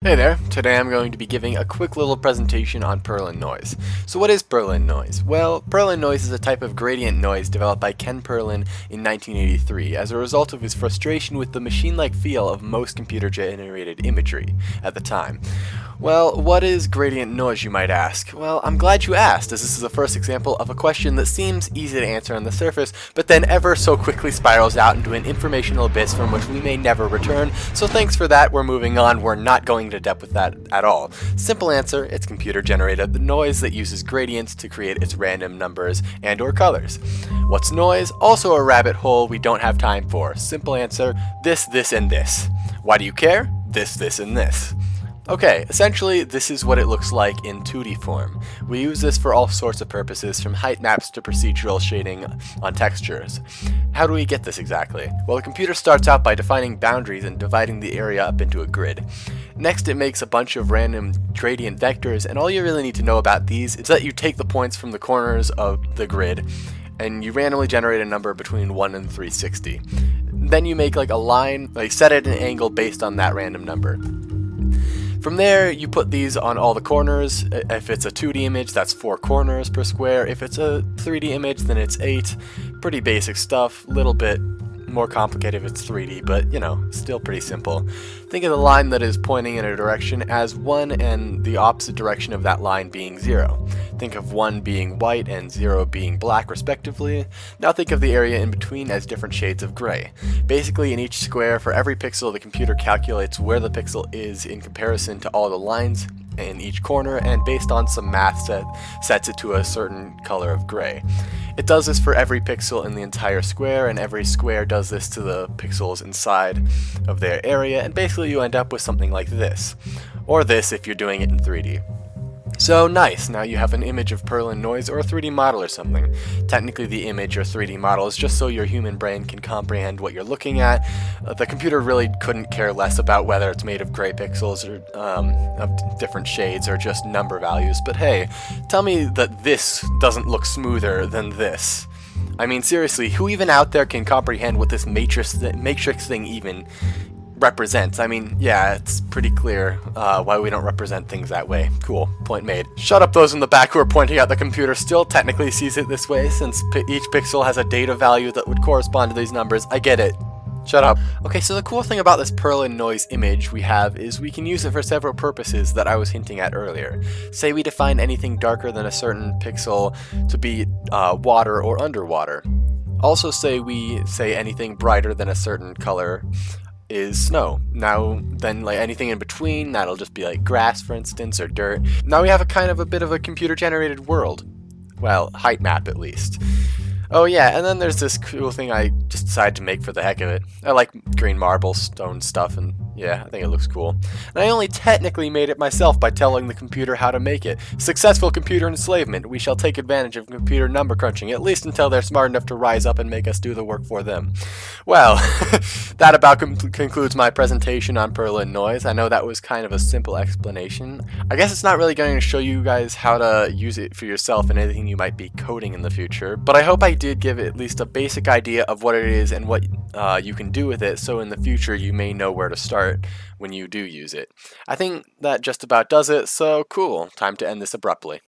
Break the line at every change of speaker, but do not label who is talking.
Hey there, today I'm going to be giving a quick little presentation on Perlin noise. So what is Perlin noise? Well, Perlin noise is a type of gradient noise developed by Ken Perlin in 1983 as a result of his frustration with the machine-like feel of most computer-generated imagery at the time. Well, what is gradient noise, you might ask? Well, I'm glad you asked, as this is the first example of a question that seems easy to answer on the surface, but then ever so quickly spirals out into an informational abyss from which we may never return, so thanks for that, we're moving on, we're not going into depth with that at all. Simple answer, it's computer-generated noise that uses gradients to create its random numbers and or colors. What's noise? Also a rabbit hole we don't have time for. Simple answer, this, and this. Why do you care? This, and this. Okay, essentially this is what it looks like in 2D form. We use this for all sorts of purposes, from height maps to procedural shading on textures. How do we get this exactly? Well, the computer starts out by defining boundaries and dividing the area up into a grid. Next, it makes a bunch of random gradient vectors, and all you really need to know about these is that you take the points from the corners of the grid and you randomly generate a number between 1 and 360. Then you make like a line, set it at an angle based on that random number. From there, you put these on all the corners. If it's a 2D image, that's 4 corners per square. If it's a 3D image, then it's 8. Pretty basic stuff, little bit more complicated if it's 3D, but you know, still pretty simple. Think of the line that is pointing in a direction as 1 and the opposite direction of that line being 0. Think of 1 being white and 0 being black respectively. Now think of the area in between as different shades of gray. Basically, in each square, for every pixel, the computer calculates where the pixel is in comparison to all the lines in each corner, and based on some math sets it to a certain color of gray. It does this for every pixel in the entire square, and every square does this to the pixels inside of their area, and basically you end up with something like this. Or this if you're doing it in 3D. So nice, now you have an image of Perlin noise or a 3D model or something. Technically the image or 3D model is just so your human brain can comprehend what you're looking at. The computer really couldn't care less about whether it's made of gray pixels or of different shades or just number values, but hey, tell me that this doesn't look smoother than this. I mean seriously, who even out there can comprehend what this matrix thing even represents? I mean, yeah, it's pretty clear why we don't represent things that way. Cool, point made. Shut up those in the back who are pointing out the computer still technically sees it this way, since each pixel has a data value that would correspond to these numbers. I get it. Shut up. Okay, so the cool thing about this Perlin noise image we have is we can use it for several purposes that I was hinting at earlier. Say we define anything darker than a certain pixel to be water or underwater. Also say we say anything brighter than a certain color is snow. Now then, like anything in between, that'll just be like grass, for instance, or dirt. Now we have a bit of a computer generated world. Well, height map at least. Oh yeah, and then there's this cool thing I just decided to make for the heck of it. I like green marble stone stuff, and yeah, I think it looks cool. And I only technically made it myself by telling the computer how to make it. Successful computer enslavement. We shall take advantage of computer number crunching, at least until they're smart enough to rise up and make us do the work for them. Well, that about concludes my presentation on Perlin noise. I know that was kind of a simple explanation. I guess it's not really going to show you guys how to use it for yourself in anything you might be coding in the future, but I hope I did give at least a basic idea of what it is and what you can do with it, so in the future you may know where to start when you do use it. I think that just about does it, so cool. Time to end this abruptly.